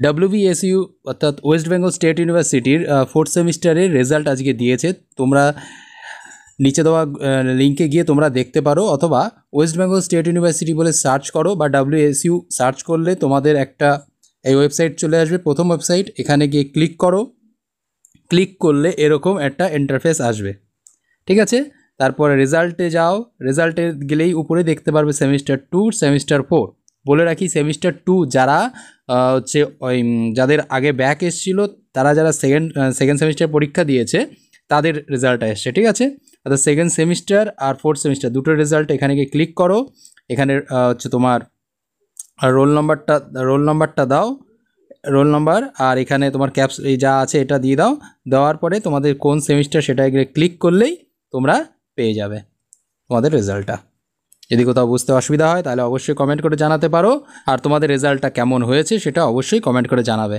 WBSU অর্থাৎ West Bengal state ইউনিভার্সিটির 4th সেমিস্টারের রেজাল্ট আজকে দিয়েছে। তোমরা নিচে দেওয়া লিঙ্কে গিয়ে তোমরা দেখতে পারো, অথবা ওয়েস্ট বেঙ্গল স্টেট ইউনিভার্সিটি বলে সার্চ করো বা WSU সার্চ করলে তোমাদের একটা এই ওয়েবসাইট চলে আসবে, প্রথম ওয়েবসাইট। এখানে গিয়ে ক্লিক করো, ক্লিক করলে এরকম একটা ইন্টারফেস আসবে, ঠিক আছে। তারপরে রেজাল্টে যাও, রেজাল্টে গেলেই উপরে দেখতে পারবে সেমিস্টার 2, সেমিস্টার 4। বলে রাখি সেমিস্টার 2 যারা হচ্ছে ওই যাদের আগে ব্যাক এসেছিল, তারা যারা সেকেন্ড সেমিস্টার পরীক্ষা দিয়েছে তাদের রেজাল্টটা এসছে, ঠিক আছে। অর্থাৎ সেকেন্ড সেমিস্টার আর 4th সেমিস্টার দুটোর রেজাল্ট এখানে গিয়ে ক্লিক করো। এখানে হচ্ছে তোমার রোল নাম্বারটা দাও, রোল নাম্বার, আর এখানে তোমার ক্যাপস এই যা আছে এটা দিয়ে দাও। দেওয়ার পরে তোমাদের কোন সেমিস্টার সেটা এখানে ক্লিক করলেই তোমরা পেয়ে যাবে তোমাদের রেজাল্টটা। যদি কোথাও বুঝতে অসুবিধা হয় তাহলে অবশ্যই কমেন্ট করে জানাতে পারো, আর তোমাদের রেজাল্টটা কেমন হয়েছে সেটা অবশ্যই কমেন্ট করে জানাবে।